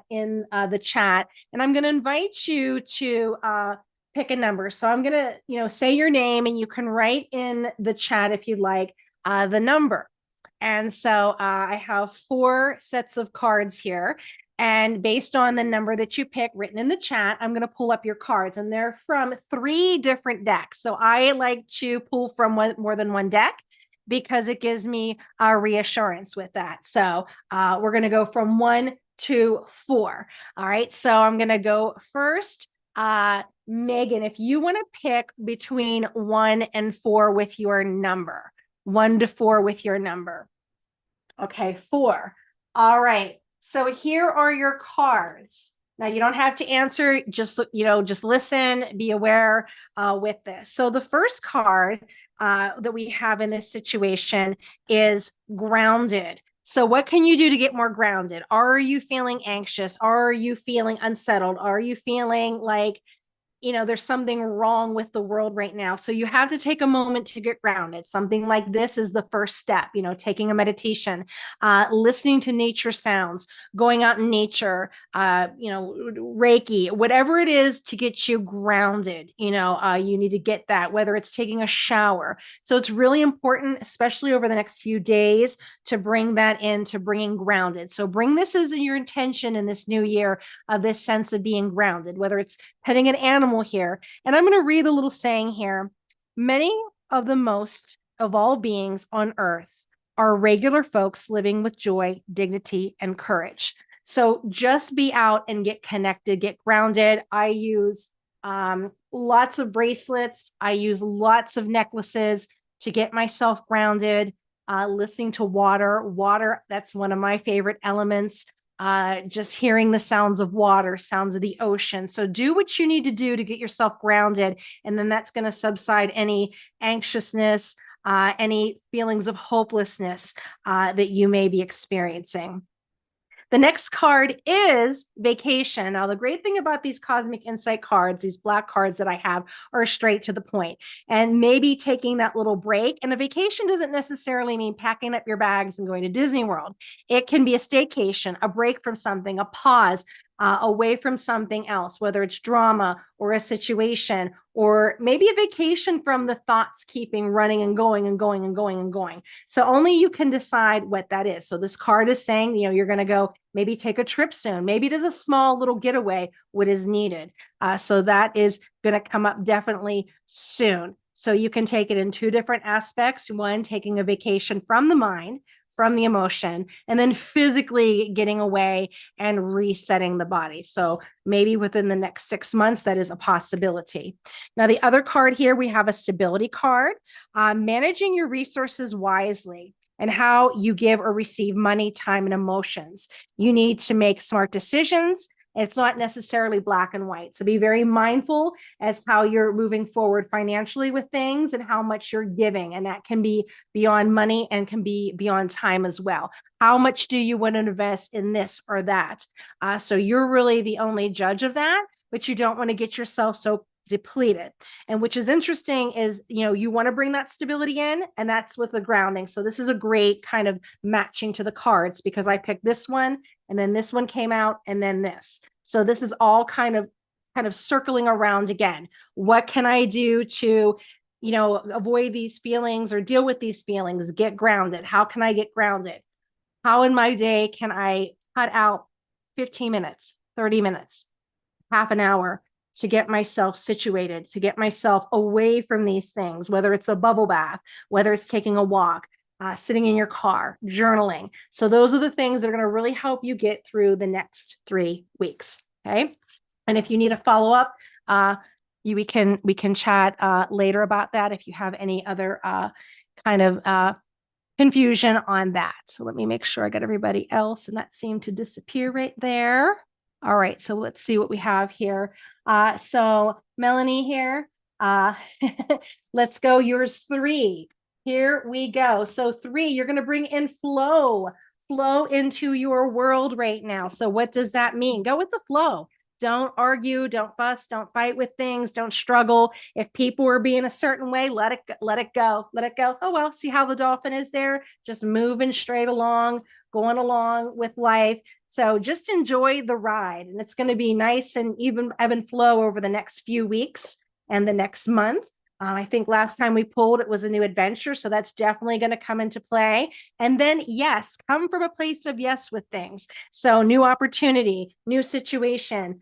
in the chat, and I'm going to invite you to pick a number. So I'm going to, say your name, and you can write in the chat if you'd like the number. And so I have 4 sets of cards here. And based on the number that you pick written in the chat, I'm going to pull up your cards. And they're from 3 different decks. So I like to pull from more than one deck because it gives me a reassurance with that. So we're going to go from 1 to 4. All right. So I'm going to go first. Megan, if you want to pick between 1 and 4 with your number, 1 to 4 with your number. Okay, 4. All right. So here are your cards. Now you don't have to answer, just listen, be aware with this. So the first card that we have in this situation is grounded. So what can you do to get more grounded? Are you feeling anxious? Are you feeling unsettled? Are you feeling like there's something wrong with the world right now? So you have to take a moment to get grounded. Something like this is the first step, taking a meditation, listening to nature sounds, going out in nature, Reiki, whatever it is to get you grounded. You need to get that, whether it's taking a shower. So it's really important, especially over the next few days, to bring that into bringing grounded. So bring this as your intention in this new year, of this sense of being grounded, whether it's petting an animal here. And I'm going to read a little saying here. Many of the most of all beings on earth are regular folks living with joy, dignity, and courage. So just be out and get connected, get grounded. I use lots of bracelets. I use lots of necklaces to get myself grounded. Listening to water, that's one of my favorite elements. Just hearing the sounds of water, sounds of the ocean. So do what you need to do to get yourself grounded, and then that's going to subside any anxiousness, any feelings of hopelessness that you may be experiencing. The next card is vacation. Now, the great thing about these Cosmic Insight cards, these black cards that I have, are straight to the point, and maybe taking that little break. And a vacation doesn't necessarily mean packing up your bags and going to Disney World. It can be a staycation, a break from something, a pause, away from something else, whether it's drama or a situation, or maybe a vacation from the thoughts keeping running and going and going and going and going. So only you can decide what that is. So this card is saying, you're going to go maybe take a trip soon. Maybe it is a small little getaway, what is needed. So that is going to come up definitely soon. So you can take it in 2 different aspects. One, taking a vacation from the mind, from the emotion, and then physically getting away and resetting the body. So maybe within the next 6 months, that is a possibility. Now, the other card here, we have a stability card, managing your resources wisely, and how you give or receive money, time, and emotions. You need to make smart decisions. It's not necessarily black and white. So be very mindful as how you're moving forward financially with things and how much you're giving. And that can be beyond money and can be beyond time as well. How much do you want to invest in this or that? So you're really the only judge of that, but you don't want to get yourself so depleted. And which is interesting is, you want to bring that stability in, and that's with the grounding. So this is a great kind of matching to the cards, because I picked this one, and then this one came out, and then this. So this is all kind of circling around again. What can I do to, avoid these feelings or deal with these feelings, get grounded? How can I get grounded? How in my day can I cut out 15 minutes, 30 minutes, half an hour to get myself situated, to get myself away from these things, whether it's a bubble bath, whether it's taking a walk, sitting in your car, journaling. So those are the things that are going to really help you get through the next 3 weeks. Okay. And if you need a follow-up, we can chat later about that if you have any other kind of confusion on that. So let me make sure I got everybody else, and that seemed to disappear right there. All right, so let's see what we have here. So Melanie here, let's go. Yours 3. Here we go. So 3, you're going to bring in flow into your world right now. So what does that mean? Go with the flow. Don't argue, don't fuss, don't fight with things, don't struggle. If people are being a certain way, let it go. Oh, well, see how the dolphin is there, just moving straight along, going along with life. So just enjoy the ride, and it's going to be nice and even ebb and flow over the next few weeks and the next month. I think last time we pulled, it was a new adventure. So that's definitely going to come into play. And then, yes, come from a place of yes with things. So, new opportunity, new situation,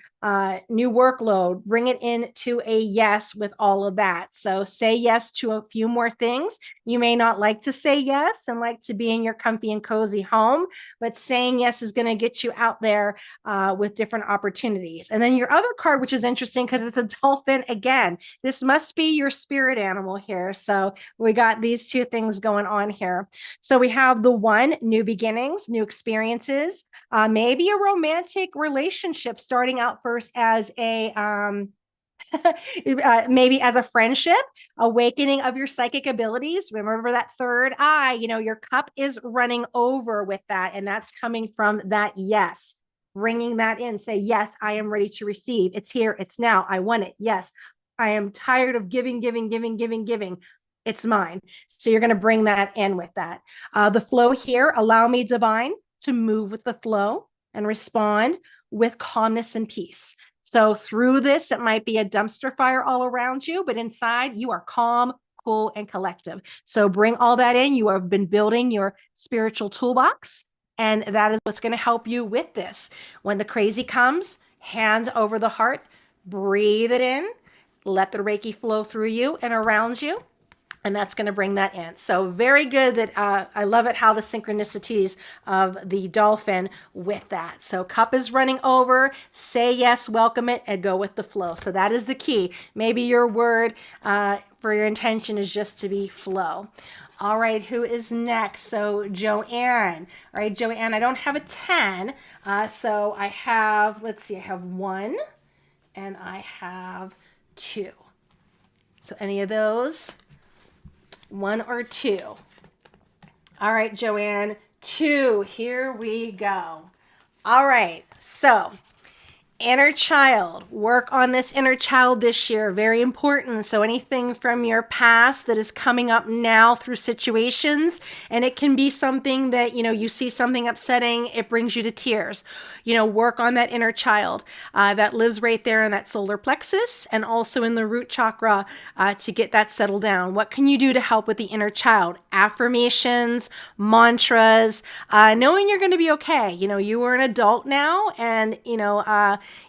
new workload, bring it into a yes with all of that. So, say yes to a few more things. You may not like to say yes and like to be in your comfy and cozy home, but saying yes is going to get you out there with different opportunities. And then your other card, which is interesting because it's a dolphin again. This must be your spirit animal here. So we got these two things going on here. So we have the one, new beginnings, new experiences, maybe a romantic relationship starting out first as a maybe as a friendship, awakening of your psychic abilities. Remember that third eye, your cup is running over with that. And that's coming from that yes, bringing that in. Say, yes, I am ready to receive. It's here. It's now. I want it. Yes, I am tired of giving, giving, giving, giving, giving. It's mine. So you're going to bring that in with that. The flow here, allow me, divine, to move with the flow and respond with calmness and peace. So through this, it might be a dumpster fire all around you, but inside you are calm, cool, and collective. So bring all that in. You have been building your spiritual toolbox, and that is what's going to help you with this. When the crazy comes, hand over the heart, breathe it in, let the Reiki flow through you and around you. And that's going to bring that in. So very good that I love it how the synchronicities of the dolphin with that. So cup is running over, say yes, welcome it, and go with the flow. So that is the key. Maybe your word for your intention is just to be flow. All right, who is next? So Joanne. All right, Joanne, I don't have a 10. So I have, let's see, I have 1 and I have 2. So any of those? 1 or 2. All right, Joanne, 2. Here we go. All right, so inner child, work on this inner child this year. Very important. So anything from your past that is coming up now through situations, and it can be something that, you see something upsetting, it brings you to tears. Work on that inner child that lives right there in that solar plexus and also in the root chakra to get that settled down. What can you do to help with the inner child? Affirmations, mantras, knowing you're going to be okay. You are an adult now, and,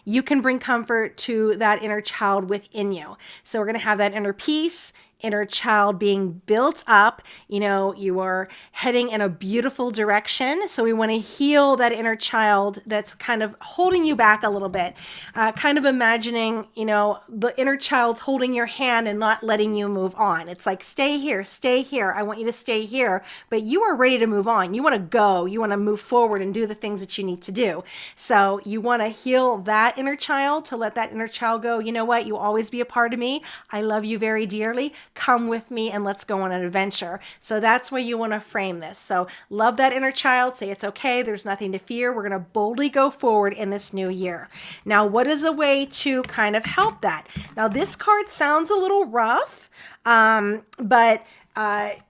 you can bring comfort to that inner child within you. So we're going to have that inner peace, inner child being built up. You are heading in a beautiful direction. So we want to heal that inner child that's kind of holding you back a little bit. Kind of imagining, the inner child holding your hand and not letting you move on. It's like, stay here, stay here. I want you to stay here, but you are ready to move on. You want to go, you want to move forward and do the things that you need to do. So you want to heal that inner child to let that inner child go. You know what? You'll always be a part of me. I love you very dearly. Come with me and let's go on an adventure. So that's where you want to frame this. So love that inner child. Say it's okay. There's nothing to fear. We're going to boldly go forward in this new year. Now, what is a way to kind of help that? Now, this card sounds a little rough, but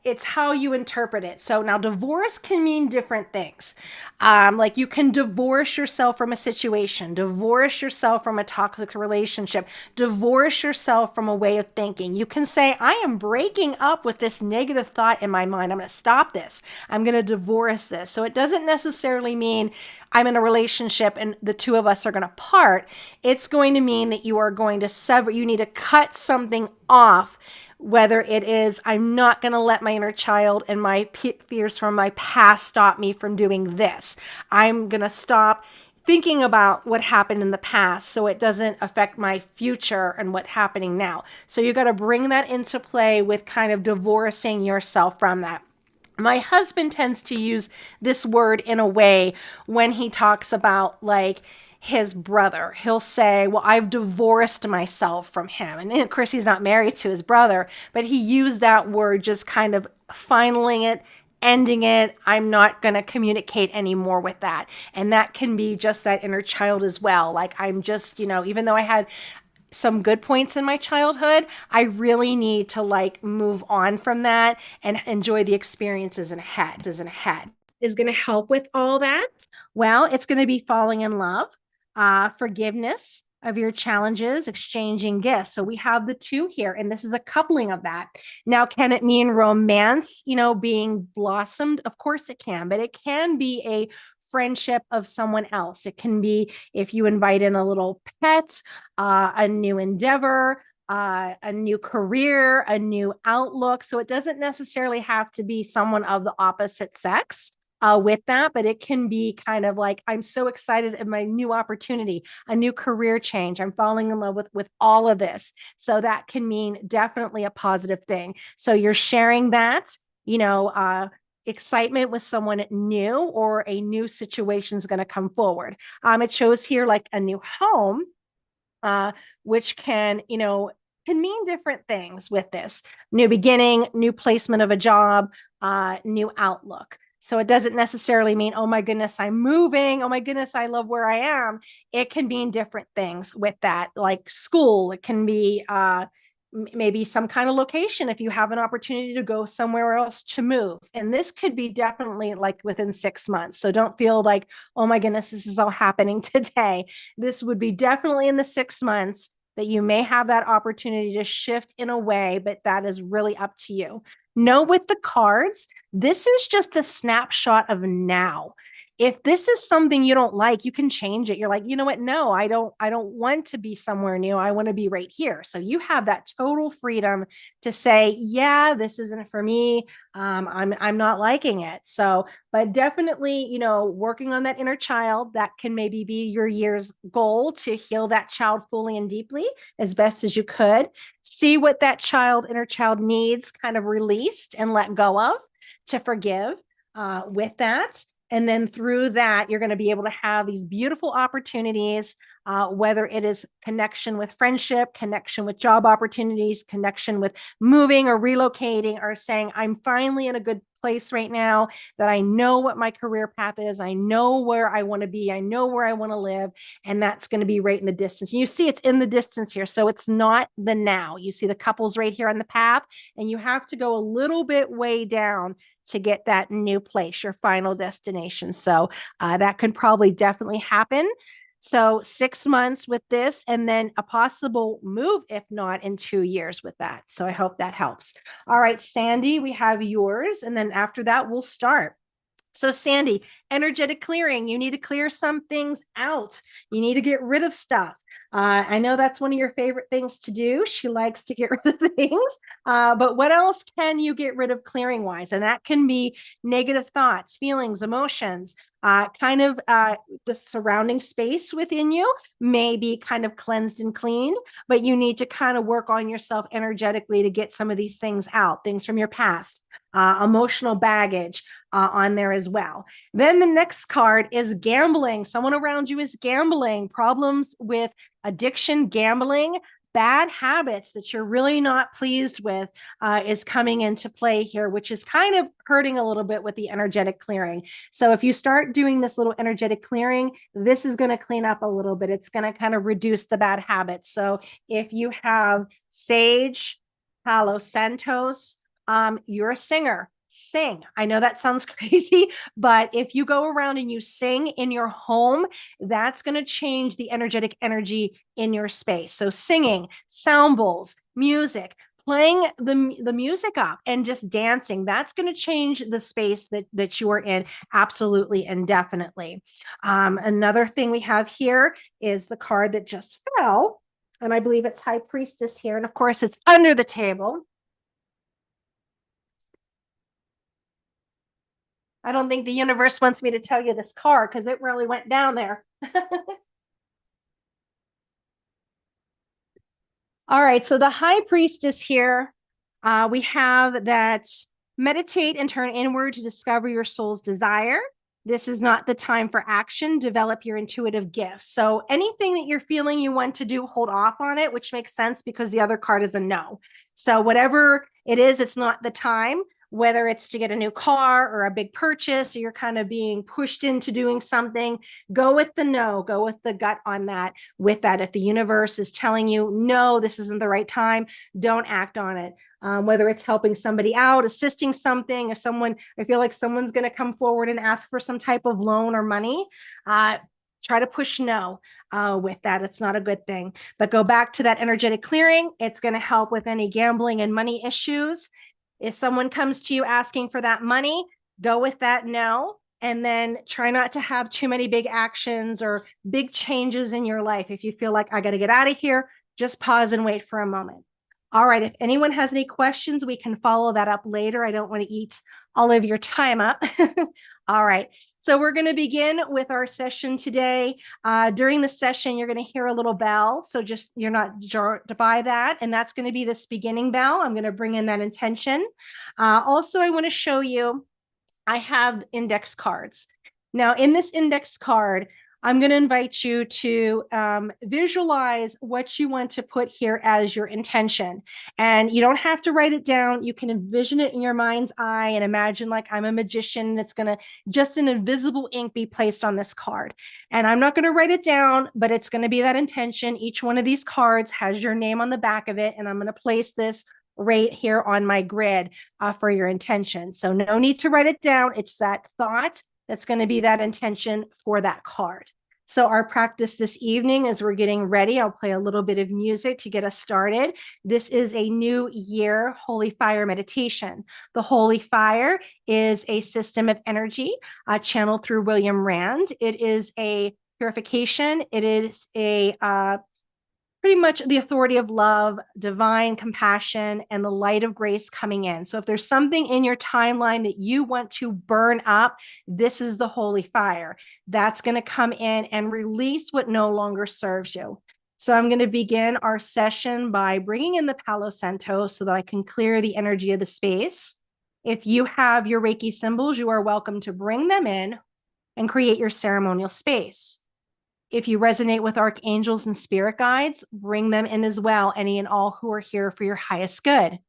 it's how you interpret it. So now divorce can mean different things. Like you can divorce yourself from a situation, divorce yourself from a toxic relationship, divorce yourself from a way of thinking. You can say, I am breaking up with this negative thought in my mind. I'm going to stop this. I'm going to divorce this. So it doesn't necessarily mean I'm in a relationship and the two of us are going to part. It's going to mean that you are going to sever, you need to cut something off. Whether it is, I'm not going to let my inner child and my fears from my past stop me from doing this. I'm going to stop thinking about what happened in the past so it doesn't affect my future and what's happening now. So you got to bring that into play with kind of divorcing yourself from that. My husband tends to use this word in a way when he talks about like his brother. He'll say, well, I've divorced myself from him. And of course, he's not married to his brother, but he used that word just kind of finaling it, ending it. I'm not going to communicate anymore with that. And that can be just that inner child as well. Like I'm just, even though I had some good points in my childhood, I really need to like move on from that and enjoy the experiences ahead. is going to help with all that? Well, it's going to be falling in love, forgiveness of your challenges, exchanging gifts. So we have the two here, and this is a coupling of that. Now, can it mean romance, being blossomed? Of course it can, but it can be a friendship of someone else. It can be if you invite in a little pet, a new endeavor, a new career, a new outlook. So it doesn't necessarily have to be someone of the opposite sex with that, but it can be kind of like, I'm so excited at my new opportunity, a new career change. I'm falling in love with all of this. So that can mean definitely a positive thing. So you're sharing that, excitement with someone new, or a new situation is going to come forward. It shows here like a new home, which can mean different things with this new beginning, new placement of a job, new outlook. So it doesn't necessarily mean, oh my goodness, I'm moving. Oh my goodness, I love where I am. It can mean different things with that, like school. It can be maybe some kind of location if you have an opportunity to go somewhere else to move. And this could be definitely like within 6 months. So don't feel like, oh my goodness, this is all happening today. This would be definitely in the 6 months that you may have that opportunity to shift in a way, but that is really up to you. Note with the cards, this is just a snapshot of now. If this is something you don't like, you can change it. You're like, you know what? No, I don't want to be somewhere new. I want to be right here. So you have that total freedom to say, yeah, this isn't for me. I'm not liking it. So, but definitely, working on that inner child, that can maybe be your year's goal, to heal that child fully and deeply as best as you could. See what that inner child needs kind of released and let go of, to forgive with that. And then through that, you're going to be able to have these beautiful opportunities, whether it is connection with friendship, connection with job opportunities, connection with moving or relocating, or saying, I'm finally in a good place right now, that I know what my career path is. I know where I want to be. I know where I want to live. And that's going to be right in the distance. You see, it's in the distance here. So it's not the now. You see the couples right here on the path, and you have to go a little bit way down to get that new place, your final destination. So that could probably definitely happen. So 6 months with this, and then a possible move, if not in 2 years with that. So I hope that helps. All right, Sandy, we have yours. And then after that, we'll start. So Sandy, energetic clearing, you need to clear some things out. You need to get rid of stuff. I know that's one of your favorite things to do. She likes to get rid of things. But what else can you get rid of clearing wise? And that can be negative thoughts, feelings, emotions, the surrounding space within you may be kind of cleansed and cleaned, but you need to kind of work on yourself energetically to get some of these things out, things from your past, emotional baggage on there as well. Then the next card is gambling. Someone around you is gambling, problems with addiction, gambling, bad habits that you're really not pleased with is coming into play here, which is kind of hurting a little bit with the energetic clearing. So if you start doing this little energetic clearing, this is going to clean up a little bit. It's going to kind of reduce the bad habits. So if you have sage, Palo Santos, you're a singer. Sing. I know that sounds crazy, but if you go around and you sing in your home, that's going to change the energetic energy in your space. So singing, sound bowls, music, playing the music up and just dancing, that's going to change the space that you are in, absolutely and definitely. Another thing we have here is the card that just fell, and I believe it's High Priestess here, and of course it's under the table. I don't think the universe wants me to tell you this card because it really went down there. All right, so the High Priestess here, we have that meditate and turn inward to discover your soul's desire. This is not the time for action. Develop your intuitive gifts. So anything that you're feeling you want to do, hold off on it, which makes sense because the other card is a no. So whatever it is, it's not the time. whether it's to get a new car or a big purchase, or you're kind of being pushed into doing something, go with the no, go with the gut on that. With that, if the universe is telling you, no, this isn't the right time, don't act on it. Whether it's helping somebody out, assisting something, if someone, I feel like someone's going to come forward and ask for some type of loan or money, try to push no with that. It's not a good thing. But go back to that energetic clearing. It's going to help with any gambling and money issues. If someone comes to you asking for that money, go with that no. And then try not to have too many big actions or big changes in your life. If you feel like I got to get out of here, just pause and wait for a moment. All right. If anyone has any questions, we can follow that up later. I don't want to eat all of your time up. All right. So we're going to begin with our session today. During the session, you're going to hear a little bell. So just, you're not jarred by that. And that's going to be this beginning bell. I'm going to bring in that intention. Also, I want to show you, I have index cards. Now, in this index card, I'm going to invite you to visualize what you want to put here as your intention. And you don't have to write it down. You can envision it in your mind's eye and imagine like I'm a magician and it's going to just an invisible ink be placed on this card. And I'm not going to write it down, but it's going to be that intention. Each one of these cards has your name on the back of it. And I'm going to place this right here on my grid for your intention. So no need to write it down. It's that thought that's going to be that intention for that card. So our practice this evening, as we're getting ready, I'll play a little bit of music to get us started. This is a new year Holy Fire meditation. The Holy Fire is a system of energy channeled through William Rand. It is a purification. It is a pretty much the authority of love, divine compassion, and the light of grace coming in. So if there's something in your timeline that you want to burn up, this is the holy fire. That's going to come in and release what no longer serves you. So I'm going to begin our session by bringing in the Palo Santo so that I can clear the energy of the space. If you have your Reiki symbols, you are welcome to bring them in and create your ceremonial space. If you resonate with archangels and spirit guides, bring them in as well, any and all who are here for your highest good.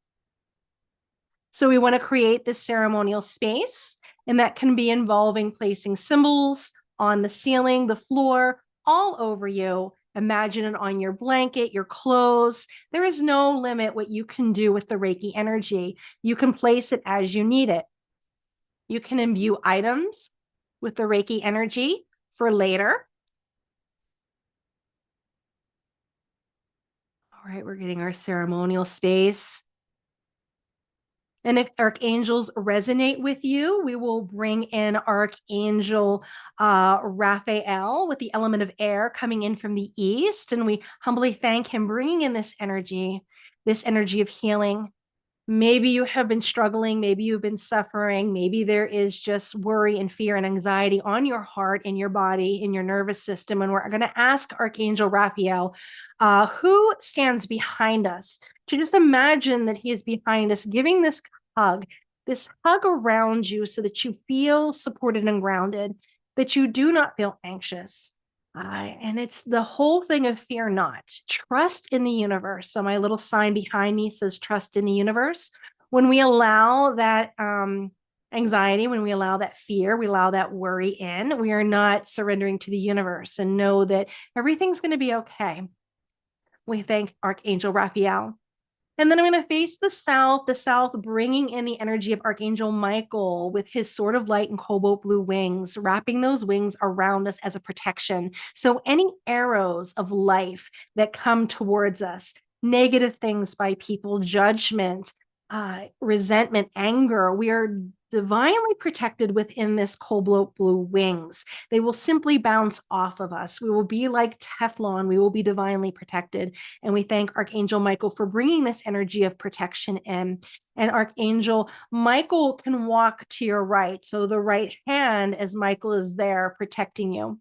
So we want to create this ceremonial space, and that can be involving placing symbols on the ceiling, the floor, all over you. Imagine it on your blanket, your clothes. There is no limit what you can do with the Reiki energy. You can place it as you need it. You can imbue items with the Reiki energy for later. All right, we're getting our ceremonial space. And if archangels resonate with you, we will bring in Archangel Raphael with the element of air coming in from the east. And we humbly thank him bringing in this energy of healing. Maybe you have been struggling. Maybe you've been suffering. Maybe there is just worry and fear and anxiety on your heart, in your body, in your nervous system. And we're going to ask Archangel Raphael, who stands behind us, to just imagine that he is behind us, giving this hug around you so that you feel supported and grounded, that you do not feel anxious. And it's the whole thing of fear not. Trust in the universe. So my little sign behind me says trust in the universe. When we allow that anxiety, when we allow that fear, we allow that worry in, we are not surrendering to the universe, and know that everything's going to be okay. We thank Archangel Raphael. And then I'm going to face the south, bringing in the energy of Archangel Michael with his sword of light and cobalt blue wings, wrapping those wings around us as a protection. So any arrows of life that come towards us, negative things by people, judgment, resentment, anger, we are divinely protected within this cobalt blue wings. They will simply bounce off of us. We will be like Teflon. We will be divinely protected. And we thank Archangel Michael for bringing this energy of protection in. And Archangel Michael can walk to your right. So the right hand, as Michael is there protecting you.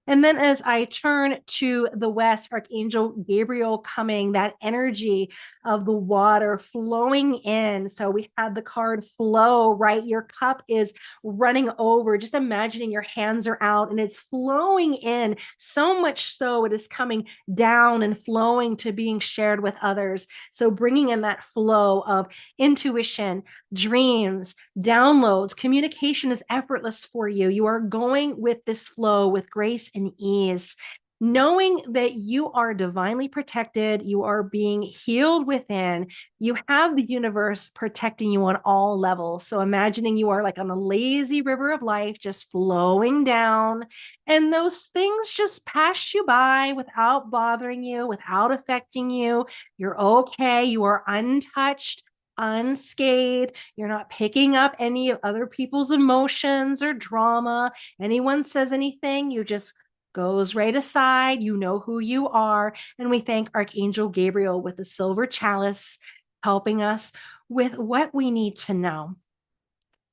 And then as I turn to the west, Archangel Gabriel coming, that energy of the water flowing in. So we had the card flow, right? Your cup is running over. Just imagining your hands are out and it's flowing in, so much so it is coming down and flowing to being shared with others. So bringing in that flow of intuition, dreams, downloads, communication is effortless for you. You are going with this flow with grace and ease, knowing that you are divinely protected, you are being healed within, you have the universe protecting you on all levels. So imagining you are like on a lazy river of life, just flowing down, and those things just pass you by without bothering you, without affecting you. You're okay. You are untouched, unscathed. You're not picking up any of other people's emotions or drama. Anyone says anything, you just goes right aside. You know who you are. And we thank Archangel Gabriel with the silver chalice helping us with what we need to know.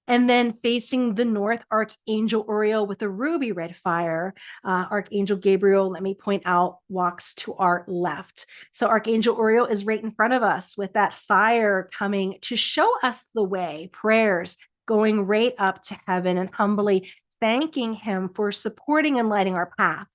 And then facing the north, Archangel Uriel with a ruby red fire. Archangel Gabriel, let me point out, walks to our left. So Archangel Uriel is right in front of us with that fire coming to show us the way, prayers going right up to heaven and humbly thanking him for supporting and lighting our path.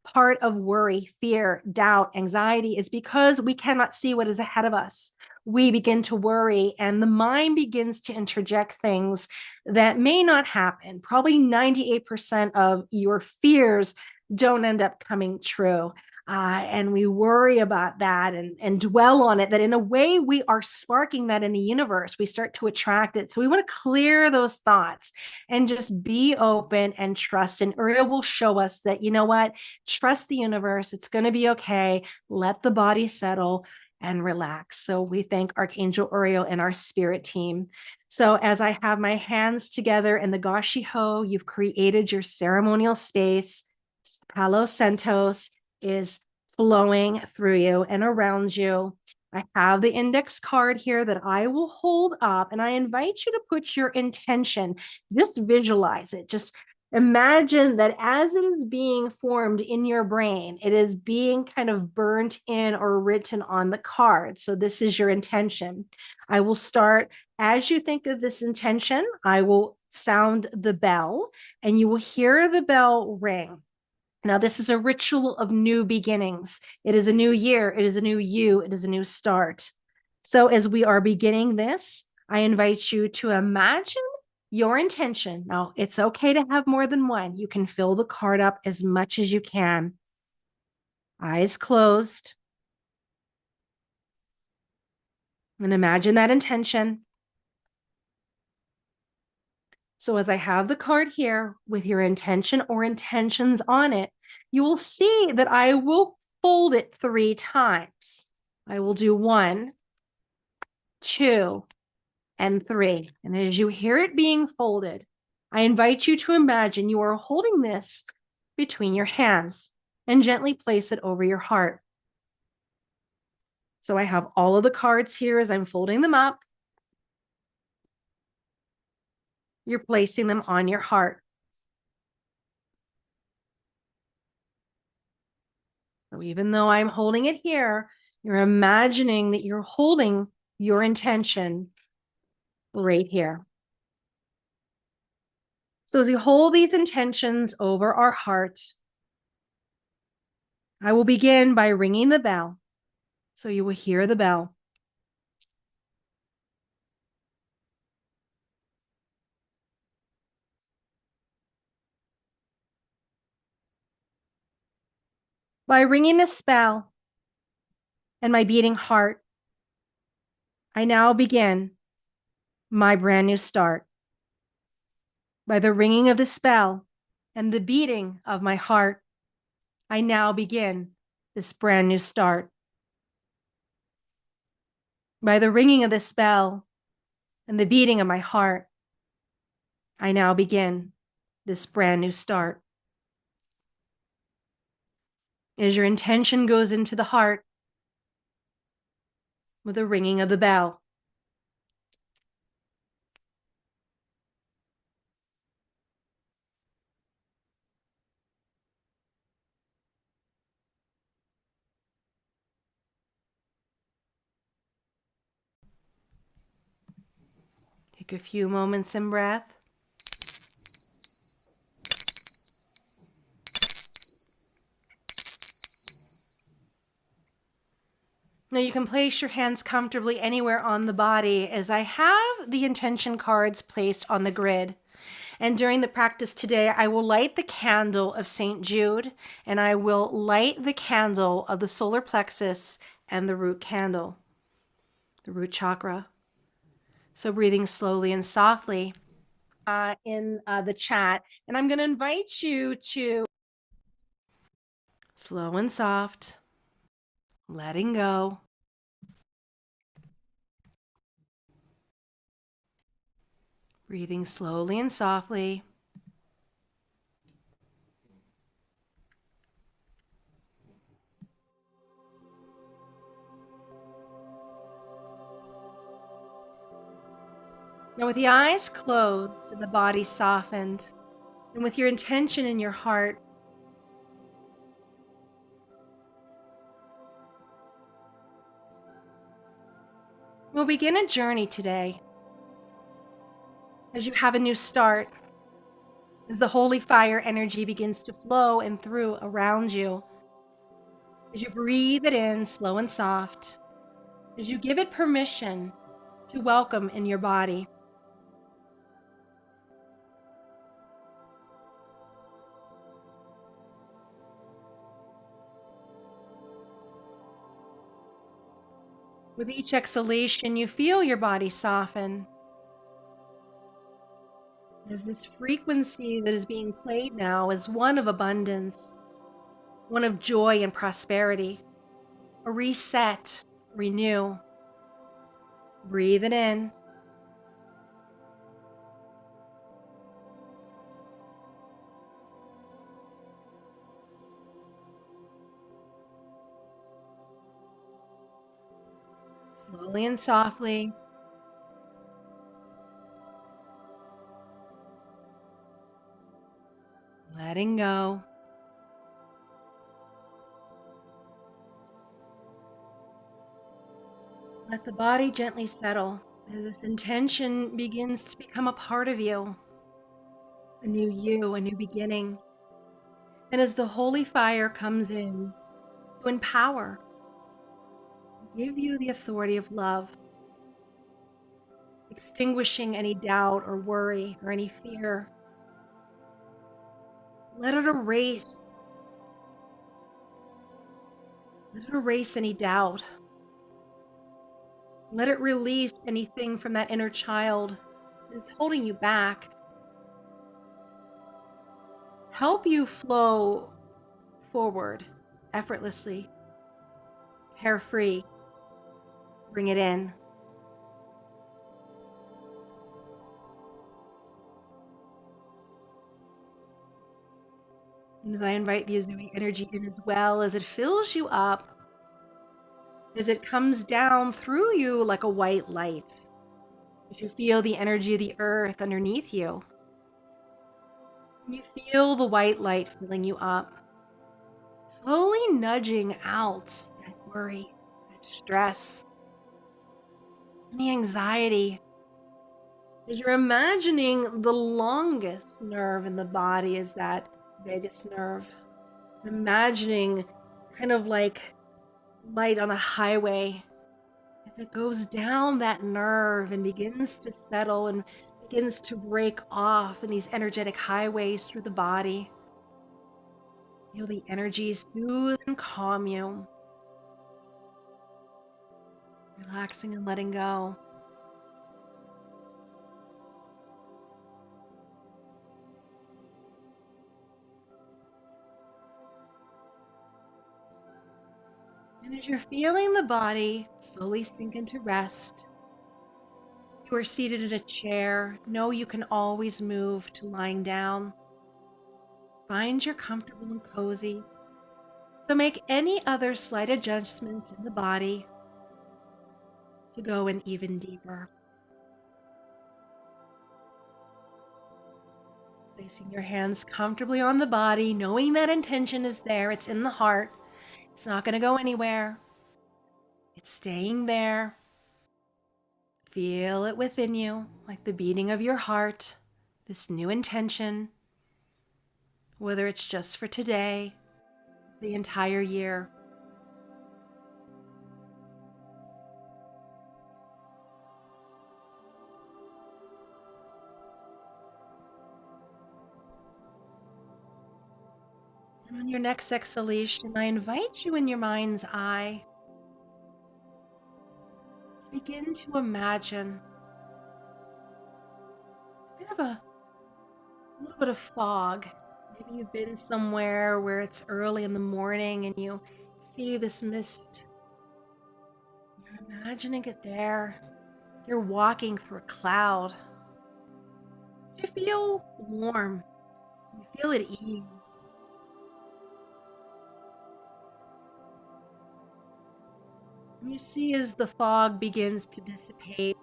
Part of worry, fear, doubt, anxiety is because we cannot see what is ahead of us. We begin to worry and the mind begins to interject things that may not happen. Probably 98% of your fears don't end up coming true. And we worry about that and dwell on it, that in a way we are sparking that in the universe. We start to attract it. So we want to clear those thoughts and just be open and trust. And Uriel will show us that, you know what, trust the universe. It's going to be okay. Let the body settle and relax. So we thank Archangel Uriel and our spirit team. So as I have my hands together in the Gashi Ho, you've created your ceremonial space. Palo Santos is flowing through you and around you. I have the index card here that I will hold up, and I invite you to put your intention. Just visualize it. Just imagine that as it is being formed in your brain, it is being kind of burnt in or written on the card. So this is your intention. I will start as you think of this intention. I will sound the bell and you will hear the bell ring. Now, this is a ritual of new beginnings. It is a new year. It is a new you. It is a new start. So as we are beginning this, I invite you to imagine your intention. Now, it's okay to have more than one. You can fill the card up as much as you can. Eyes closed. And imagine that intention. So as I have the card here with your intention or intentions on it, you will see that I will fold it 3 times. I will do 1, 2, and 3. And as you hear it being folded, I invite you to imagine you are holding this between your hands and gently place it over your heart. So I have all of the cards here as I'm folding them up. You're placing them on your heart. So even though I'm holding it here, you're imagining that you're holding your intention right here. So as you hold these intentions over our heart, I will begin by ringing the bell. So you will hear the bell. By ringing this bell and my beating heart, I now begin my brand new start. By the ringing of this bell and the beating of my heart, I now begin this brand new start. By the ringing of this bell and the beating of my heart, I now begin this brand new start. As your intention goes into the heart with the ringing of the bell, Take a few moments in breath. Now you can place your hands comfortably anywhere on the body, as I have the intention cards placed on the grid. And during the practice today, I will light the candle of St. Jude, and I will light the candle of the solar plexus and the root candle, the root chakra. So breathing slowly and softly in the chat. And I'm going to invite you to slow and soft, letting go. Breathing slowly and softly. Now with the eyes closed and the body softened, and with your intention in your heart, we'll begin a journey today as you have a new start, as the holy fire energy begins to flow and through around you. As you breathe it in slow and soft, as you give it permission to welcome in your body. With each exhalation, you feel your body soften, as this frequency that is being played now is one of abundance, one of joy and prosperity, a reset, renew. Breathe it in. Slowly and softly. Letting go. Let the body gently settle as this intention begins to become a part of you, a new beginning. And as the holy fire comes in to empower, give you the authority of love, extinguishing any doubt or worry or any fear. Let it erase. Let it erase any doubt. Let it release anything from that inner child that's holding you back. Help you flow forward effortlessly, carefree. Bring it in. And as I invite the Azui energy in as well, as it fills you up, as it comes down through you like a white light, as you feel the energy of the earth underneath you, you feel the white light filling you up, slowly nudging out that worry, that stress, any anxiety, as you're imagining the longest nerve in the body is that vagus nerve. Imagining kind of like light on a highway as it goes down that nerve and begins to settle and begins to break off in these energetic highways through the body. Feel the energy soothe and calm you. Relaxing and letting go. And as you're feeling the body slowly sink into rest, you are seated in a chair. Know you can always move to lying down. Find you're comfortable and cozy. So make any other slight adjustments in the body to go in even deeper. Placing your hands comfortably on the body, knowing that intention is there. It's in the heart. It's not going to go anywhere. It's staying there. Feel it within you, like the beating of your heart, this new intention, whether it's just for today, the entire year. And on your next exhalation, I invite you in your mind's eye to begin to imagine a bit of a little bit of fog. Maybe you've been somewhere where it's early in the morning and you see this mist. You're imagining it there. You're walking through a cloud. You feel warm. You feel at ease. And you see as the fog begins to dissipate,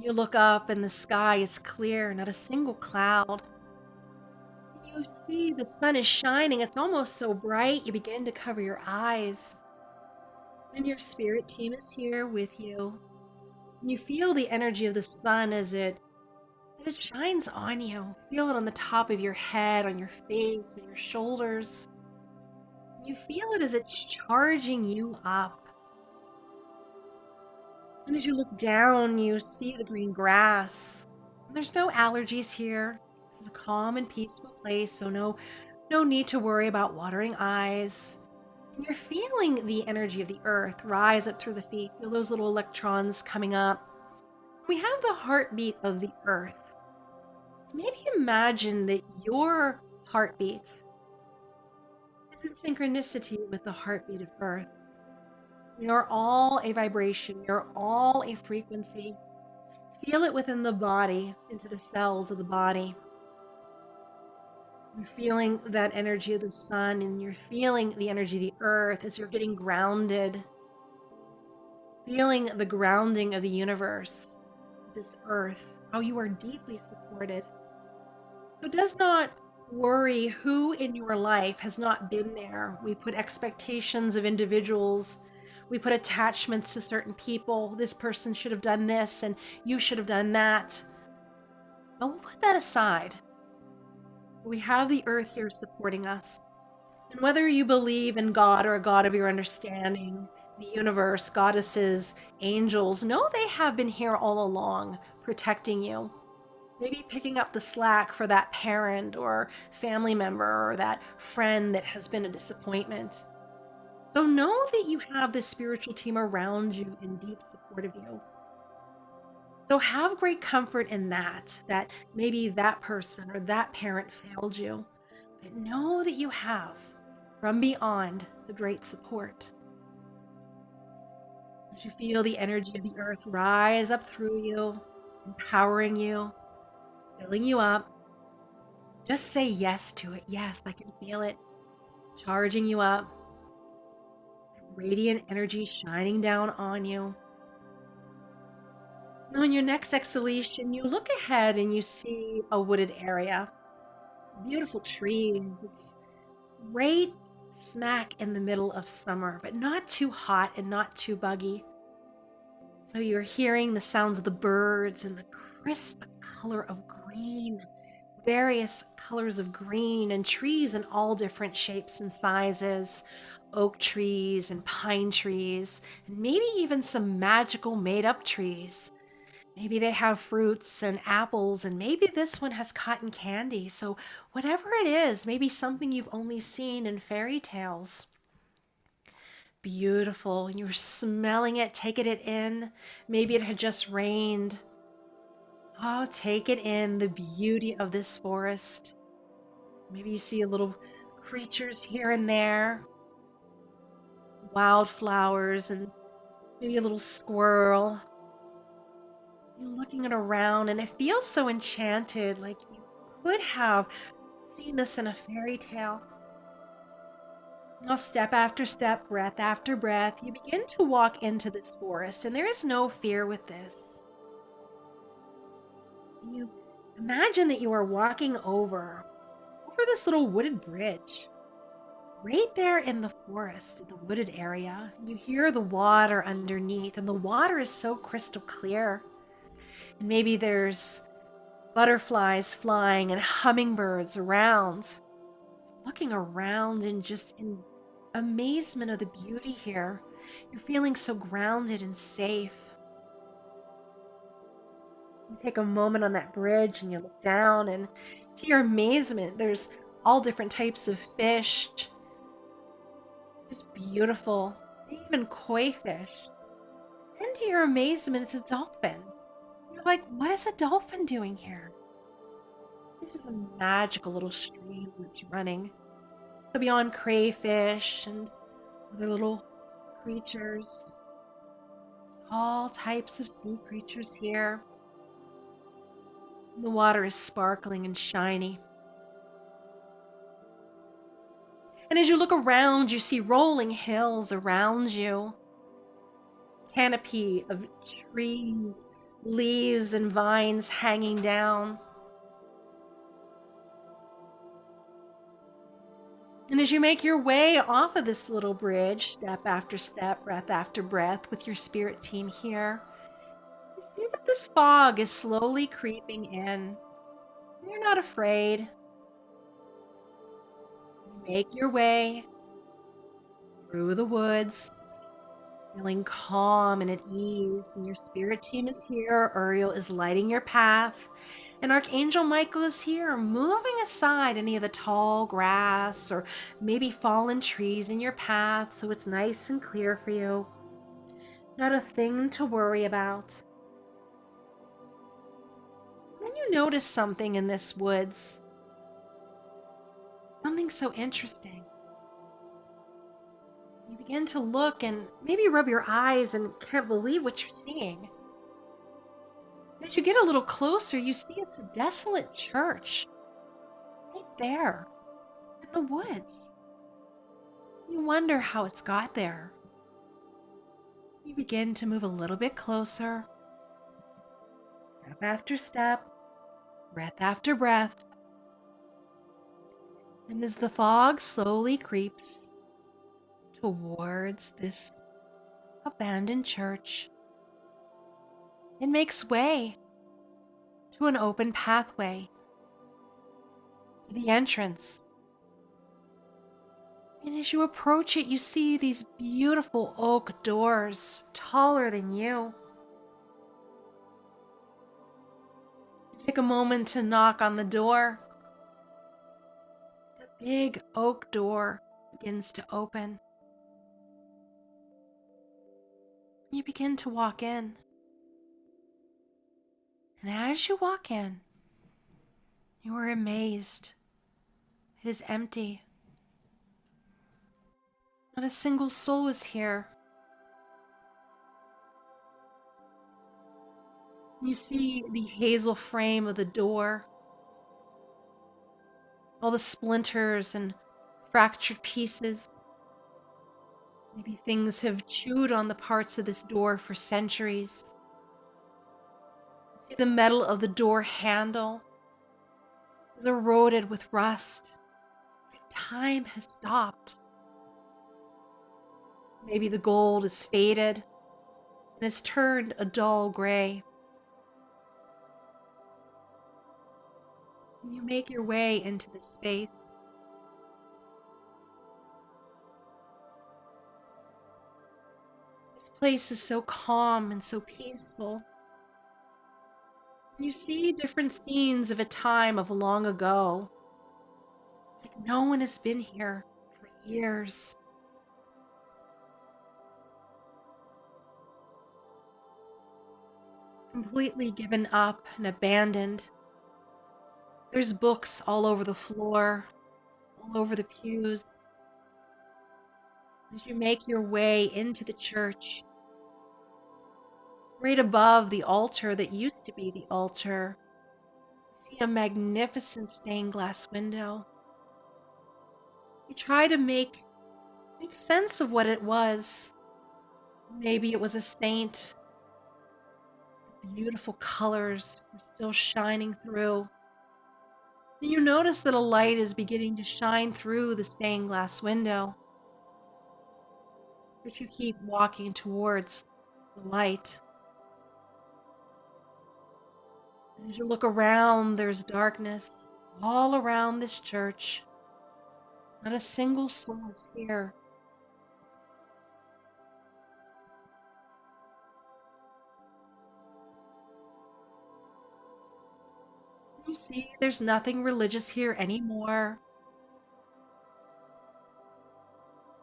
you look up and the sky is clear, not a single cloud. You see the sun is shining. It's almost so bright you begin to cover your eyes. And your spirit team is here with you. And you feel the energy of the sun as it shines on you. Feel it on the top of your head, on your face, on your shoulders. You feel it as it's charging you up. And as you look down, you see the green grass. And there's no allergies here. This is a calm and peaceful place, so no need to worry about watering eyes. And you're feeling the energy of the earth rise up through the feet. Feel those little electrons coming up. We have the heartbeat of the earth. Maybe imagine that your heartbeat is in synchronicity with the heartbeat of earth. You're all a vibration. You're all a frequency. Feel it within the body, into the cells of the body. You're feeling that energy of the sun, and you're feeling the energy of the earth as you're getting grounded. Feeling the grounding of the universe, this earth, how you are deeply supported. So does not worry who in your life has not been there. We put expectations of individuals. We put attachments to certain people. This person should have done this and you should have done that. But we'll put that aside. We have the earth here supporting us. And whether you believe in God or a God of your understanding, the universe, goddesses, angels, know they have been here all along, protecting you. Maybe picking up the slack for that parent or family member or that friend that has been a disappointment. So know that you have this spiritual team around you in deep support of you. So have great comfort in that maybe that person or that parent failed you. But know that you have from beyond the great support. As you feel the energy of the earth rise up through you, empowering you, filling you up, just say yes to it. Yes, I can feel it charging you up. Radiant energy shining down on you. Now, in your next exhalation, you look ahead and you see a wooded area. Beautiful trees. It's right smack in the middle of summer, but not too hot and not too buggy. So you're hearing the sounds of the birds and the crisp color of green, various colors of green, and trees in all different shapes and sizes, oak trees and pine trees, and maybe even some magical made up trees. Maybe they have fruits and apples, and maybe this one has cotton candy. So whatever it is, maybe something you've only seen in fairy tales. Beautiful. And you're smelling it, taking it in. Maybe it had just rained. Oh, take it in, the beauty of this forest. Maybe you see a little creatures here and there, wildflowers, and maybe a little squirrel. You're looking it around, and it feels so enchanted, like you could have seen this in a fairy tale. Now, step after step, breath after breath, you begin to walk into this forest, and there is no fear with this. You imagine that you are walking over this little wooded bridge. Right there in the forest, in the wooded area, you hear the water underneath, and the water is so crystal clear. And maybe there's butterflies flying and hummingbirds around, looking around in just in amazement of the beauty here. You're feeling so grounded and safe. You take a moment on that bridge and you look down, and to your amazement, there's all different types of fish, just beautiful, even koi fish. And to your amazement, it's a dolphin. You're like, what is a dolphin doing here? This is a magical little stream that's running. So beyond crayfish and other little creatures, all types of sea creatures here. The water is sparkling and shiny. And as you look around, you see rolling hills around you, canopy of trees, leaves and vines hanging down. And as you make your way off of this little bridge, step after step, breath after breath, with your spirit team here, you see that this fog is slowly creeping in. You're not afraid. You make your way through the woods, feeling calm and at ease, and your spirit team is here. Uriel is lighting your path, and Archangel Michael is here, moving aside any of the tall grass or maybe fallen trees in your path so it's nice and clear for you. Not a thing to worry about. Then you notice something in this woods, something so interesting. You begin to look and maybe rub your eyes and can't believe what you're seeing. As you get a little closer, you see it's a desolate church right there in the woods. You wonder how it's got there. You begin to move a little bit closer, step after step, breath after breath. And as the fog slowly creeps towards this abandoned church, it makes way to an open pathway to the entrance. And as you approach it, you see these beautiful oak doors, taller than you. You take a moment to knock on the door. The big oak door begins to open. You begin to walk in. And as you walk in, you are amazed. It is empty. Not a single soul is here. You see the hazel frame of the door, all the splinters and fractured pieces. Maybe things have chewed on the parts of this door for centuries. See the metal of the door handle is eroded with rust. Like time has stopped. Maybe the gold is faded and has turned a dull gray. You make your way into this space. This place is so calm and so peaceful. You see different scenes of a time of long ago. Like no one has been here for years. Completely given up and abandoned. There's books all over the floor, all over the pews. As you make your way into the church, right above the altar that used to be the altar, you see a magnificent stained glass window. You try to make sense of what it was. Maybe it was a saint. The beautiful colors were still shining through. And you notice that a light is beginning to shine through the stained glass window, but you keep walking towards the light. As you look around, there's darkness all around this church. Not a single soul is here. You see, there's nothing religious here anymore.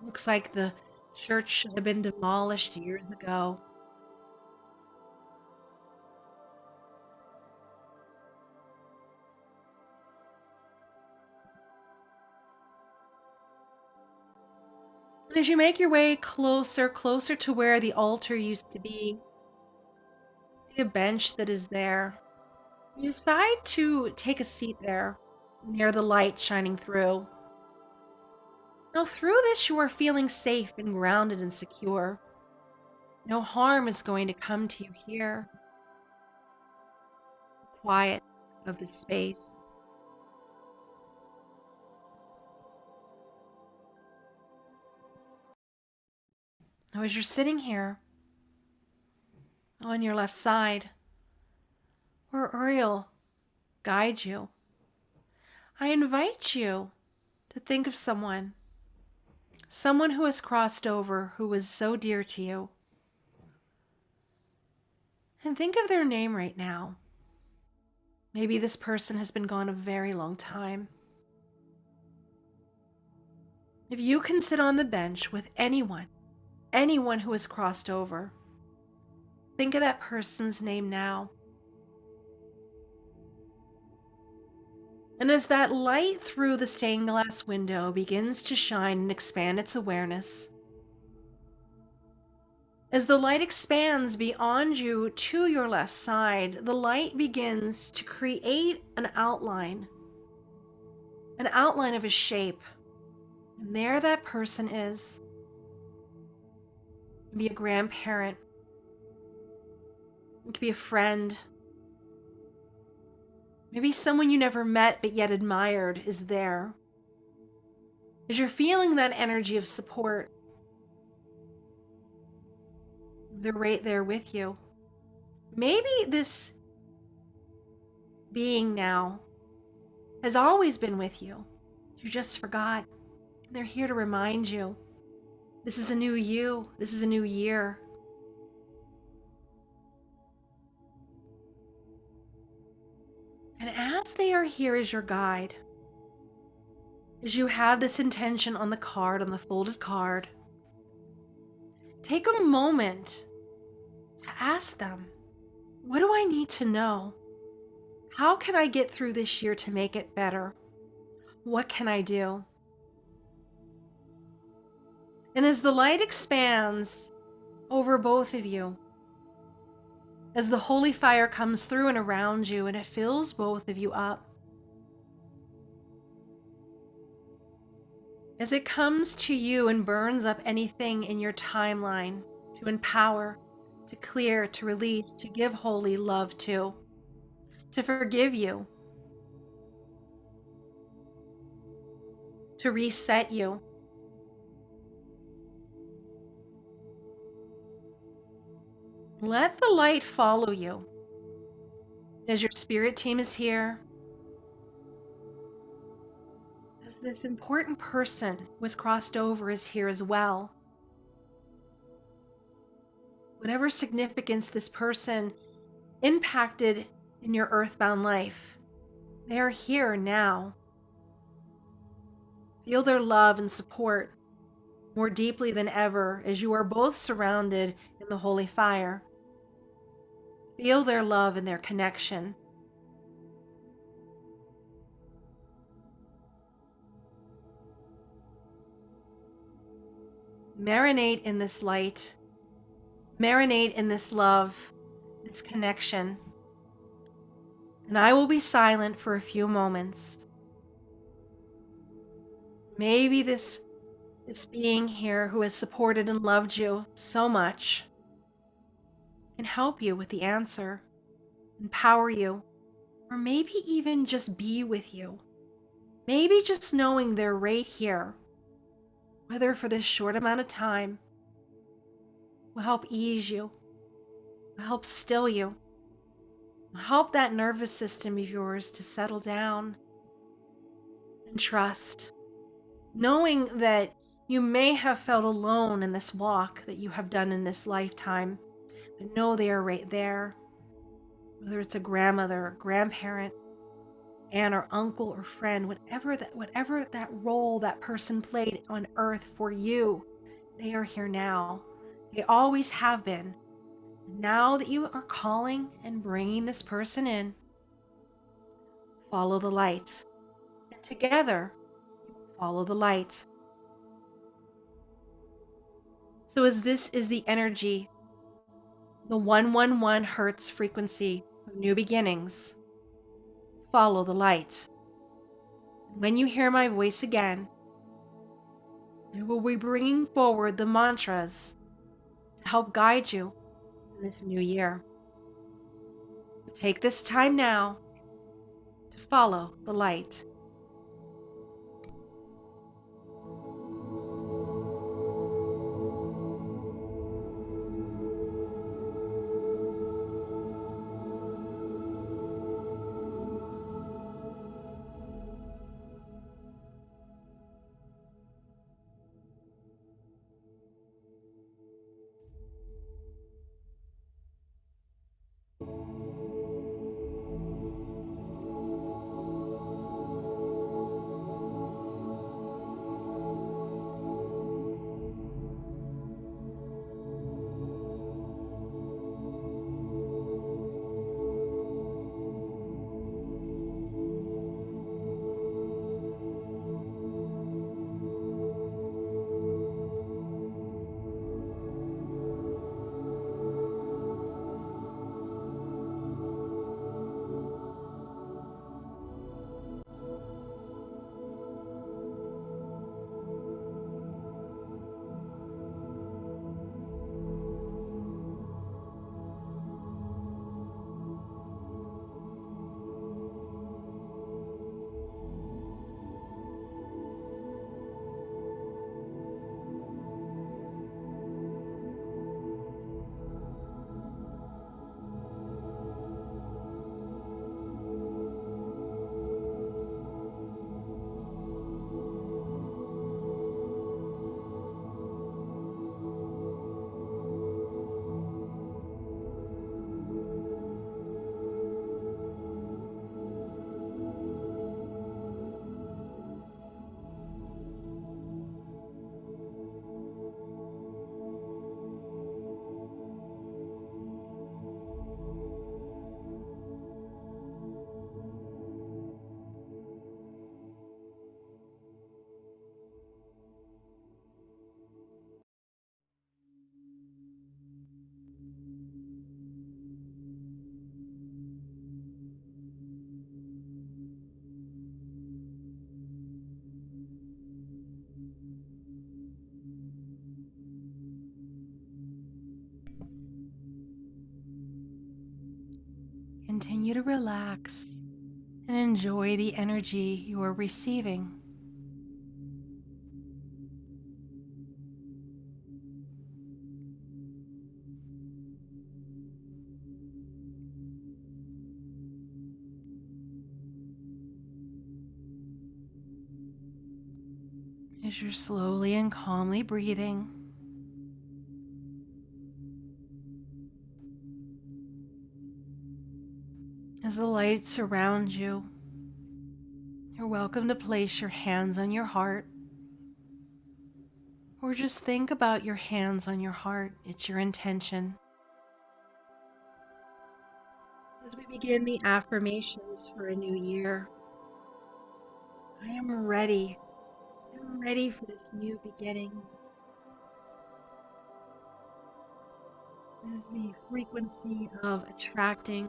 Looks like the church should have been demolished years ago. And as you make your way closer to where the altar used to be, see a bench that is there. You decide to take a seat there near the light shining through. Now, through this, you are feeling safe and grounded and secure. No harm is going to come to you here. Quiet of the space. Now, as you're sitting here on your left side, where Uriel guides you, I invite you to think of someone who has crossed over, who was so dear to you. And think of their name right now. Maybe this person has been gone a very long time. If you can sit on the bench with anyone who has crossed over, think of that person's name now. And as that light through the stained glass window begins to shine and expand its awareness, as the light expands beyond you to your left side, the light begins to create an outline of a shape. And there that person is. It could be a grandparent. It could be a friend. Maybe someone you never met but yet admired is there. As you're feeling that energy of support, they're right there with you. Maybe this being now has always been with you. You just forgot. They're here to remind you. This is a new you. This is a new year. And as they are here as your guide, as you have this intention on the card, on the folded card, take a moment to ask them, what do I need to know? How can I get through this year to make it better? What can I do? And as the light expands over both of you, as the holy fire comes through and around you and it fills both of you up, as it comes to you and burns up anything in your timeline to empower, to clear, to release, to give holy love to forgive you, to reset you. Let the light follow you as your spirit team is here, as this important person who has crossed over is here as well. Whatever significance this person impacted in your earthbound life, they are here now. Feel their love and support more deeply than ever as you are both surrounded in the holy fire. Feel their love and their connection. Marinate in this light. Marinate in this love, this connection. And I will be silent for a few moments. Maybe this being here who has supported and loved you so much can help you with the answer, empower you, or maybe even just be with you Maybe just knowing they're right here, whether for this short amount of time, will help ease you, will help still you, will help that nervous system of yours to settle down and trust. Knowing that you may have felt alone in this walk that you have done in this lifetime, but know they are right there. Whether it's a grandmother or grandparent, aunt or uncle or friend, whatever that role that person played on earth for you, they are here now. They always have been. Now that you are calling and bringing this person in, follow the light. And together, follow the light. So as this is the energy, the 111 hertz frequency of new beginnings, follow the light. When you hear my voice again, I will be bringing forward the mantras to help guide you in this new year. Take this time now to follow the light. Continue to relax and enjoy the energy you are receiving. As you're slowly and calmly breathing, as the light surrounds you, you're welcome to place your hands on your heart, or just think about your hands on your heart. It's your intention. As we begin the affirmations for a new year, I am ready. I'm ready for this new beginning. As the frequency of attracting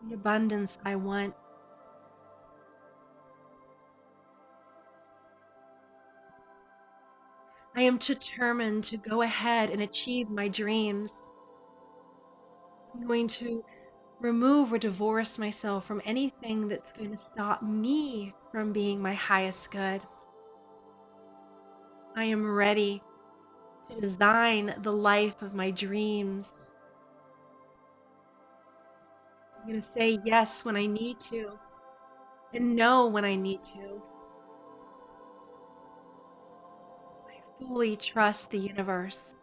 the abundance I want. I am determined to go ahead and achieve my dreams. I'm going to remove or divorce myself from anything that's going to stop me from being my highest good. I am ready to design the life of my dreams. I'm going to say yes when I need to and no when I need to. I fully trust the universe.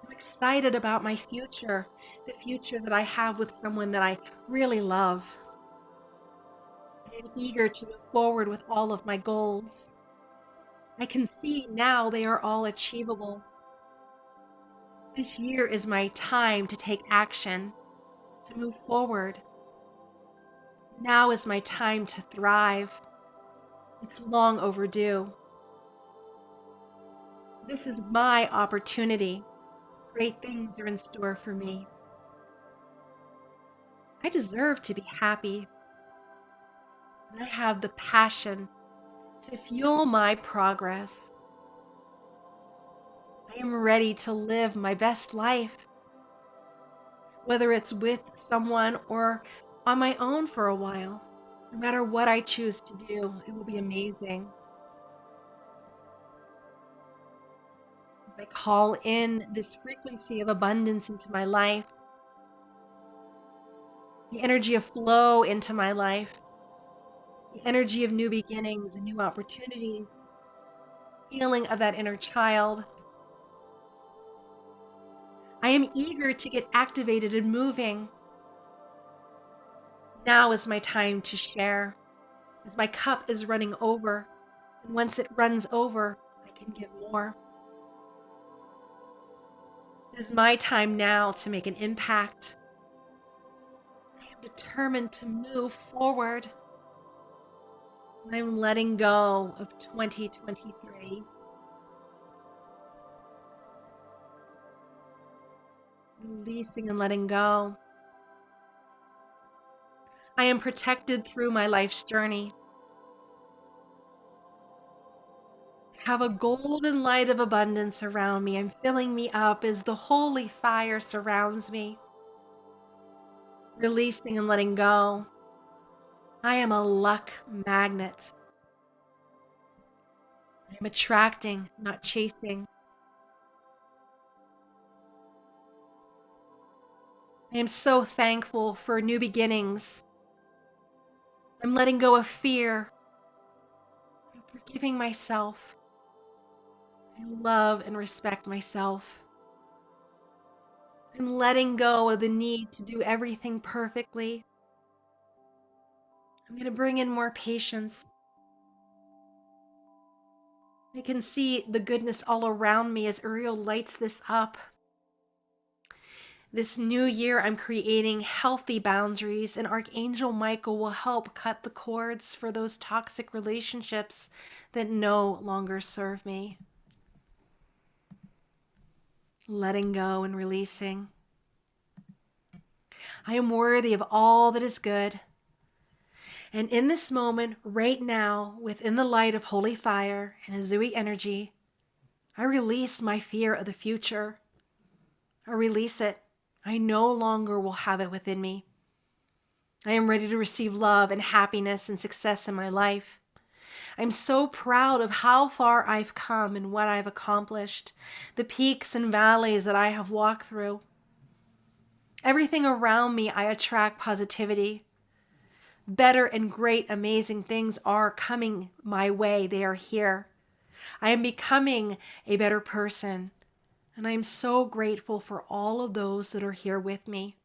I'm excited about my future, the future that I have with someone that I really love. I am eager to move forward with all of my goals. I can see now they are all achievable. This year is my time to take action, to move forward. Now is my time to thrive. It's long overdue. This is my opportunity. Great things are in store for me. I deserve to be happy. And I have the passion to fuel my progress. I am ready to live my best life, whether it's with someone or on my own for a while. No matter what I choose to do, it will be amazing. As I call in this frequency of abundance into my life, the energy of flow into my life, the energy of new beginnings and new opportunities, healing of that inner child. I am eager to get activated and moving. Now is my time to share, as my cup is running over, and once it runs over, I can give more. It is my time now to make an impact. I am determined to move forward. I'm letting go of 2023. Releasing and letting go. I am protected through my life's journey. I have a golden light of abundance around me and filling me up as the holy fire surrounds me. Releasing and letting go. I am a luck magnet. I am attracting, not chasing. I am so thankful for new beginnings. I'm letting go of fear. I'm forgiving myself. I love and respect myself. I'm letting go of the need to do everything perfectly. I'm going to bring in more patience. I can see the goodness all around me as Uriel lights this up. This new year, I'm creating healthy boundaries, and Archangel Michael will help cut the cords for those toxic relationships that no longer serve me. Letting go and releasing. I am worthy of all that is good. And in this moment, right now, within the light of holy fire and Azui energy, I release my fear of the future. I release it. I no longer will have it within me. I am ready to receive love and happiness and success in my life. I'm so proud of how far I've come and what I've accomplished, the peaks and valleys that I have walked through. Everything around me, I attract positivity. Better and great, amazing things are coming my way. They are here. I am becoming a better person. And I am so grateful for all of those that are here with me,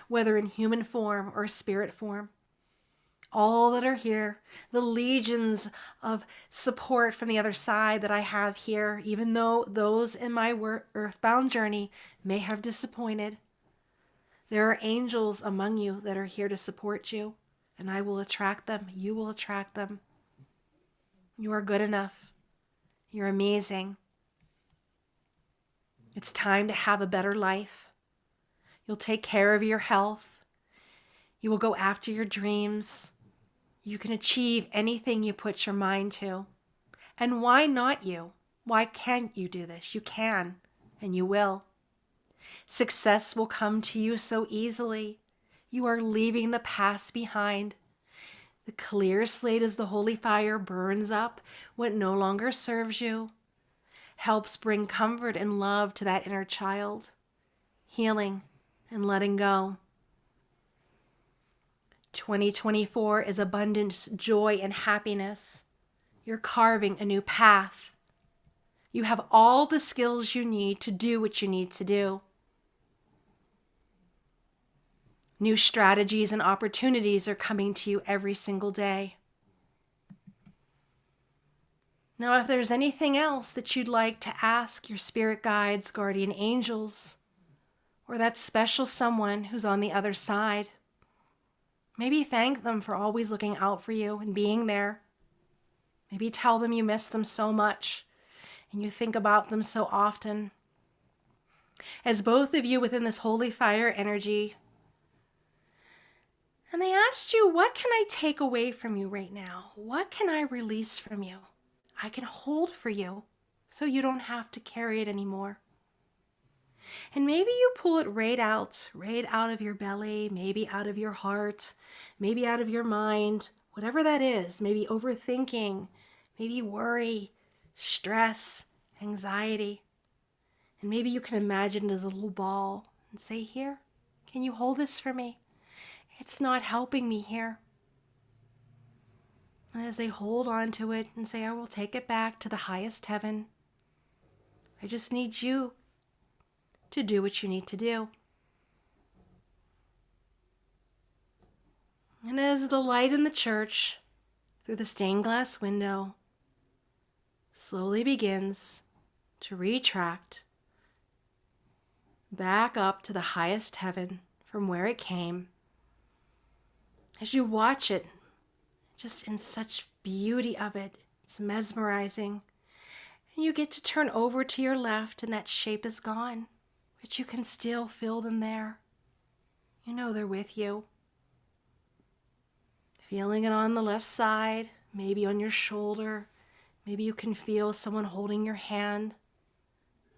whether in human form or spirit form. All that are here, the legions of support from the other side that I have here, even though those in my earthbound journey may have disappointed. There are angels among you that are here to support you, and I will attract them. You will attract them. You are good enough. You're amazing. It's time to have a better life. You'll take care of your health. You will go after your dreams. You can achieve anything you put your mind to. And why not you? Why can't you do this? You can, and you will. Success will come to you so easily. You are leaving the past behind. The clear slate as the holy fire burns up what no longer serves you, helps bring comfort and love to that inner child, healing and letting go. 2024 is abundance, joy, and happiness. You're carving a new path. You have all the skills you need to do what you need to do. New strategies and opportunities are coming to you every single day. Now, if there's anything else that you'd like to ask your spirit guides, guardian angels, or that special someone who's on the other side, maybe thank them for always looking out for you and being there. Maybe tell them you miss them so much and you think about them so often. As both of you within this holy fire energy, and they asked you, what can I take away from you right now? What can I release from you? I can hold for you so you don't have to carry it anymore. And maybe you pull it right out of your belly, maybe out of your heart, maybe out of your mind, whatever that is, maybe overthinking, maybe worry, stress, anxiety. And maybe you can imagine it as a little ball and say, here, can you hold this for me? It's not helping me here. And as they hold on to it and say, I will take it back to the highest heaven. I just need you to do what you need to do. And as the light in the church through the stained glass window slowly begins to retract back up to the highest heaven from where it came, as you watch it, just in such beauty of it, it's mesmerizing. And you get to turn over to your left and that shape is gone, but you can still feel them there. You know they're with you. Feeling it on the left side, maybe on your shoulder. Maybe you can feel someone holding your hand,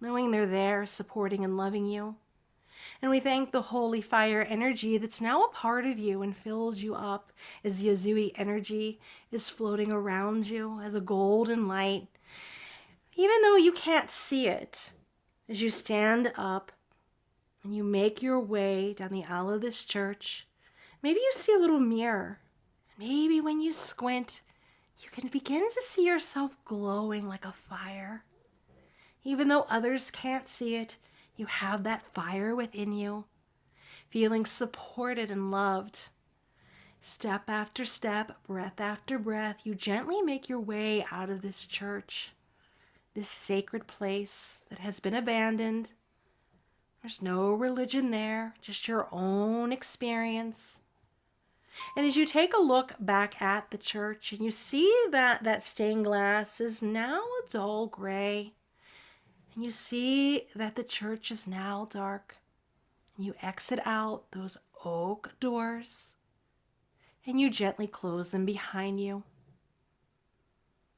knowing they're there, supporting and loving you. And we thank the holy fire energy that's now a part of you and filled you up as Yuzui energy is floating around you as a golden light. Even though you can't see it, as you stand up and you make your way down the aisle of this church, maybe you see a little mirror. Maybe when you squint, you can begin to see yourself glowing like a fire. Even though others can't see it, you have that fire within you, feeling supported and loved. Step after step, breath after breath, you gently make your way out of this church, this sacred place that has been abandoned. There's no religion there, just your own experience. And as you take a look back at the church and you see that stained glass is now a dull gray, and you see that the church is now dark, and you exit out those oak doors and you gently close them behind you.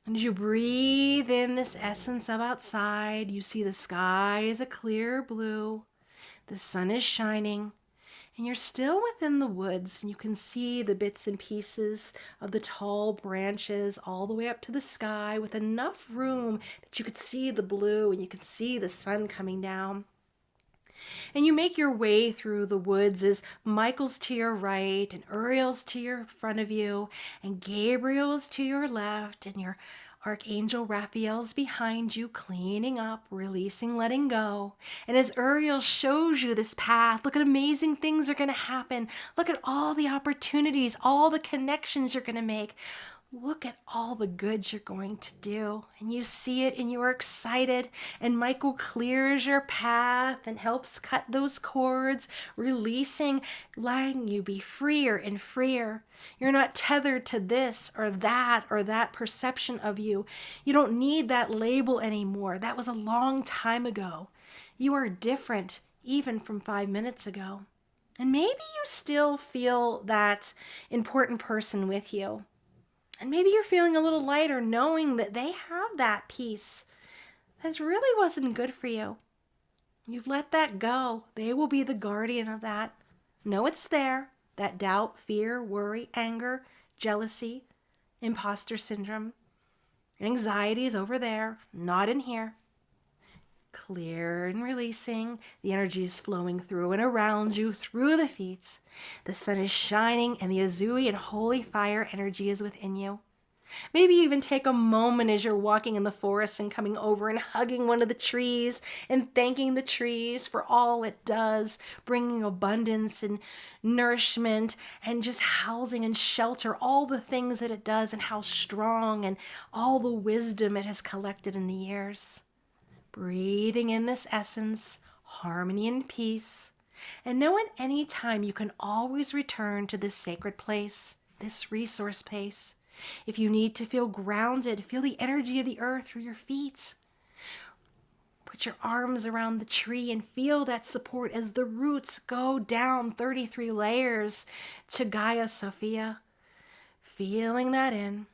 And as you breathe in this essence of outside, you see the sky is a clear blue, the sun is shining, and you're still within the woods, and you can see the bits and pieces of the tall branches all the way up to the sky with enough room that you could see the blue and you could see the sun coming down. And you make your way through the woods as Michael's to your right and Uriel's to your front of you and Gabriel's to your left and your Archangel Raphael's behind you, cleaning up, releasing, letting go. And as Uriel shows you this path, look at amazing things are going to happen. Look at all the opportunities, all the connections you're going to make. Look at all the good you're going to do. And you see it and you are excited. And Michael clears your path and helps cut those cords, releasing, letting you be freer and freer. You're not tethered to this or that perception of you. You don't need that label anymore. That was a long time ago. You are different even from 5 minutes ago. And maybe you still feel that important person with you. And maybe you're feeling a little lighter knowing that they have that peace that really wasn't good for you. You've let that go. They will be the guardian of that. Know it's there. That doubt, fear, worry, anger, jealousy, imposter syndrome, anxiety is over there, not in here. Clear and releasing. The energy is flowing through and around you, through the feet. The sun is shining and the Azui and holy fire energy is within you. Maybe even take a moment as you're walking in the forest and coming over and hugging one of the trees and thanking the trees for all it does, bringing abundance and nourishment and just housing and shelter, all the things that it does and how strong and all the wisdom it has collected in the years. Breathing in this essence, harmony and peace. And know at any time you can always return to this sacred place, this resource place. If you need to feel grounded, feel the energy of the earth through your feet. Put your arms around the tree and feel that support as the roots go down 33 layers to Gaia Sophia. Feeling that in.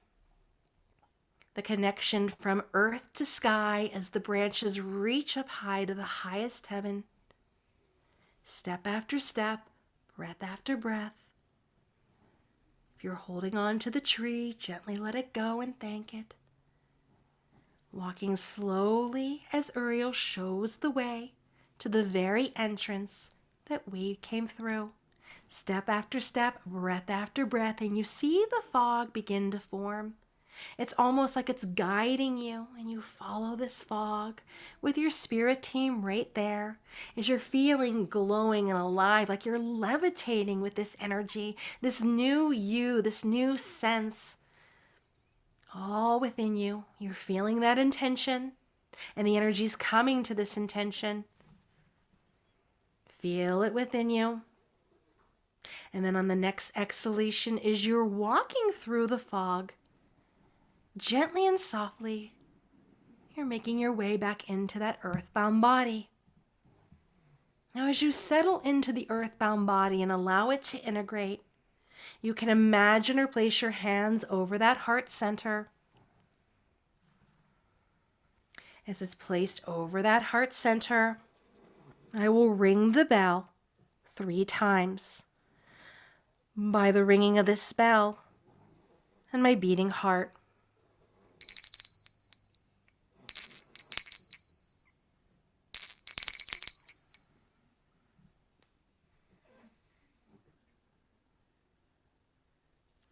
The connection from earth to sky as the branches reach up high to the highest heaven. Step after step, breath after breath. If you're holding on to the tree, gently let it go and thank it. Walking slowly as Uriel shows the way to the very entrance that we came through. Step after step, breath after breath, and you see the fog begin to form. It's almost like it's guiding you, and you follow this fog with your spirit team right there as you're feeling glowing and alive, like you're levitating with this energy, this new you, this new sense, all within you. You're feeling that intention, and the energy's coming to this intention. Feel it within you. And then on the next exhalation, as you're walking through the fog, gently and softly, you're making your way back into that earthbound body. Now, as you settle into the earthbound body and allow it to integrate, you can imagine or place your hands over that heart center. As it's placed over that heart center, I will ring the bell 3 times. By the ringing of this bell and my beating heart,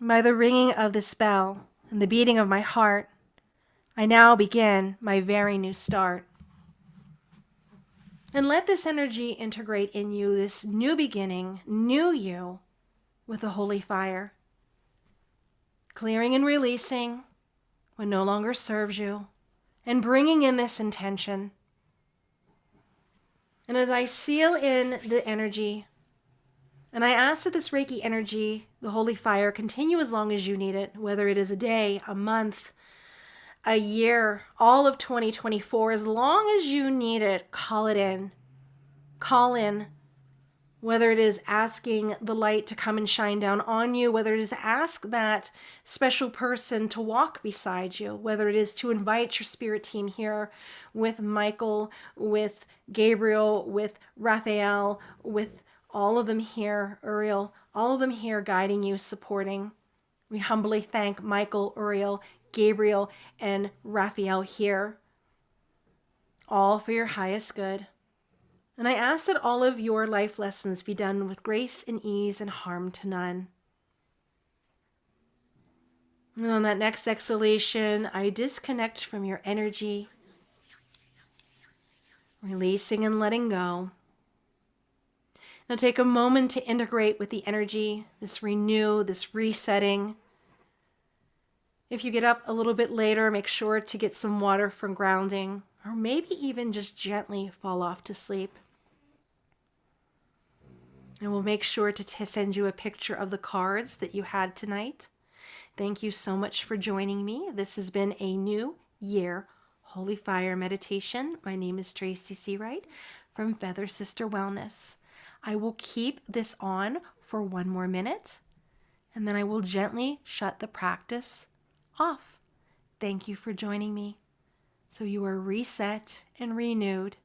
by the ringing of this bell and the beating of my heart, I now begin my very new start. And let this energy integrate in you, this new beginning, new you, with the holy fire. Clearing and releasing what no longer serves you, and bringing in this intention. And as I seal in the energy, and I ask that this Reiki energy, the holy fire, continue as long as you need it, whether it is a day, a month, a year, all of 2024, as long as you need it, call it in. Call in, whether it is asking the light to come and shine down on you, whether it is ask that special person to walk beside you, whether it is to invite your spirit team here with Michael, with Gabriel, with Raphael, with all of them here, Uriel, all of them here guiding you, supporting. We humbly thank Michael, Uriel, Gabriel, and Raphael here, all for your highest good. And I ask that all of your life lessons be done with grace and ease and harm to none. And on that next exhalation, I disconnect from your energy, releasing and letting go. Now take a moment to integrate with the energy, this renew, this resetting. If you get up a little bit later, make sure to get some water from grounding, or maybe even just gently fall off to sleep. And we'll make sure to send you a picture of the cards that you had tonight. Thank you so much for joining me. This has been a new year Holy Fire meditation. My name is Tracy Searight from Feather Sister Wellness. I will keep this on for 1 more minute, and then I will gently shut the practice off. Thank you for joining me. So you are reset and renewed.